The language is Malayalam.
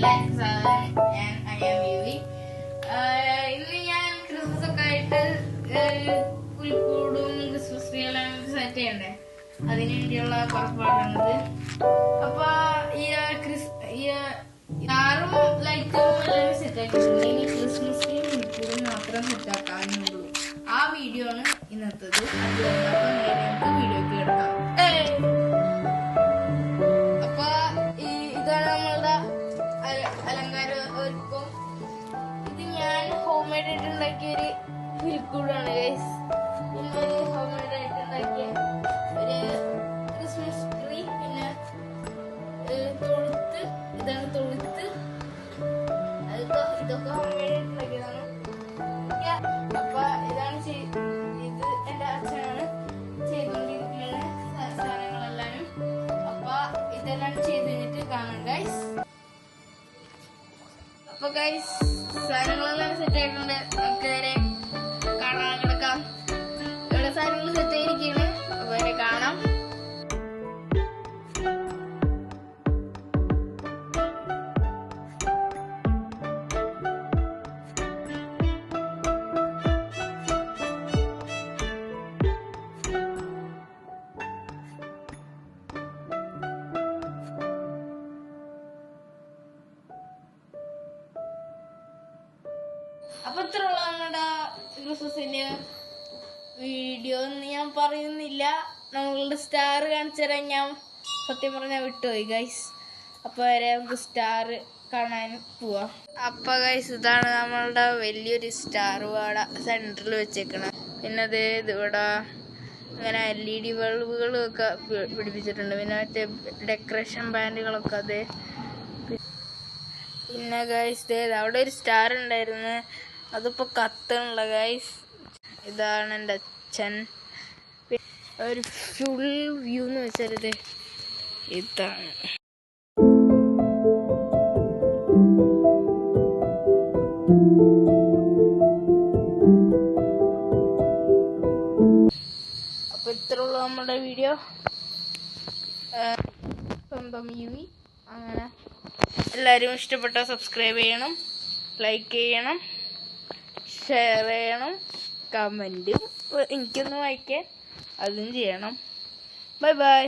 എല്ലാവർക്കും സ്വാഗതം. ഇന്ന് ഞാൻ ക്രിസ്മസ് ഒക്കെ ആയിട്ട് പുൽക്കൂടും ക്രിസ്മസ് ട്രീയെല്ലാം സെറ്റ് ചെയ്യണ്ടേ, അതിനു വേണ്ടിയുള്ള പുറപ്പാടാണിത്. അപ്പൊ ആറും ലൈറ്റും എല്ലാം സെറ്റ് ആക്കിയിട്ടുണ്ട്. ഇനി ക്രിസ്മസ് ട്രീയും പുൽക്കൂടും മാത്രം സെറ്റ് ആക്കാനുള്ളൂ. ആ വീഡിയോ ആണ് ഇന്നത്തത്. അപ്പൊ നേരെ നമുക്ക് വീഡിയോക്ക് കിടക്കാം. അലങ്കാരം ഇത് ഞാൻ ഹോം മെയ്ഡ് ആയിട്ട് ഉണ്ടാക്കിയ ഒരു പുൽക്കൂടാണ് ഗൈസ്. ഇന്നൊരു ഹോം മെയ്ഡ് ആയിട്ട് ഉണ്ടാക്കിയ ഒരു ക്രിസ്മസ് ട്രീ. പിന്നെ തൊഴുത്ത്, ഇതാണ് തൊഴുത്ത്. ഇതൊക്കെ ഹോം മെയ്ഡ് ആയിട്ട് ഉണ്ടാക്കിയതാണ്. അപ്പൊ ഇതാണ് ഇത് എന്റെ അച്ഛനാണ് ചെയ്തുകൊണ്ടിരിക്കുന്ന സാധനങ്ങളെല്ലാരും. അപ്പൊ ഇതെല്ലാം ചെയ്ത് കഴിഞ്ഞിട്ട് കാണാം ഗൈസ്. അപ്പൊ ഗൈസ് സാധനങ്ങളെല്ലാം സെറ്റ് ആയിട്ടുണ്ട്. നമുക്ക് നേരെ കാണാൻ കിടക്കാം. ഇവിടെ സാധനങ്ങൾ സെറ്റ് ആയിരിക്കാണ്. അപ്പൊ നേരെ കാണാം. അപ്പൊ ഇത്രയുള്ള നമ്മുടെ ക്രിസ്മസിന്റെ വീഡിയോ ഒന്നും ഞാൻ പറയുന്നില്ല. നമ്മളുടെ സ്റ്റാർ കാണിച്ചു തരാൻ ഞാൻ സത്യം പറഞ്ഞാൽ വിട്ടുപോയി ഗൈസ്. അപ്പൊ വരെ നമുക്ക് സ്റ്റാർ കാണാൻ പോവാം. അപ്പൊ ഗൈസ് ഇതാണ് നമ്മളുടെ വലിയൊരു സ്റ്റാർ ഇവിടെ സെന്ററിൽ വെച്ചേക്കണേ. പിന്നെ അത് ഇവിടെ അങ്ങനെ LED ബൾബുകളൊക്കെ പിടിപ്പിച്ചിട്ടുണ്ട്. പിന്നെ മറ്റേ ഡെക്കറേഷൻ ബാൻഡുകളൊക്കെ അത്. പിന്നെ ഗൈസ് അവിടെ ഒരു സ്റ്റാർ ഉണ്ടായിരുന്നു, അതിപ്പോ കത്തണുള്ള ഗൈസ്. ഇതാണ് എൻ്റെ അച്ഛൻ. ഒരു ഫുൾ വ്യൂ എന്ന് വെച്ചാൽ ഇതാണ്. അപ്പൊ ഇത്രയുള്ള നമ്മുടെ വീഡിയോ. സ്വന്തം യുവി. അങ്ങനെ എല്ലാവരും ഇഷ്ടപ്പെട്ട സബ്സ്ക്രൈബ് ചെയ്യണം, ലൈക്ക് ചെയ്യണം, ഷെയർ ചെയ്യണം, കമൻറ്റും എനിക്കൊന്ന് വായിക്കാൻ അതും ചെയ്യണം. Bye bye.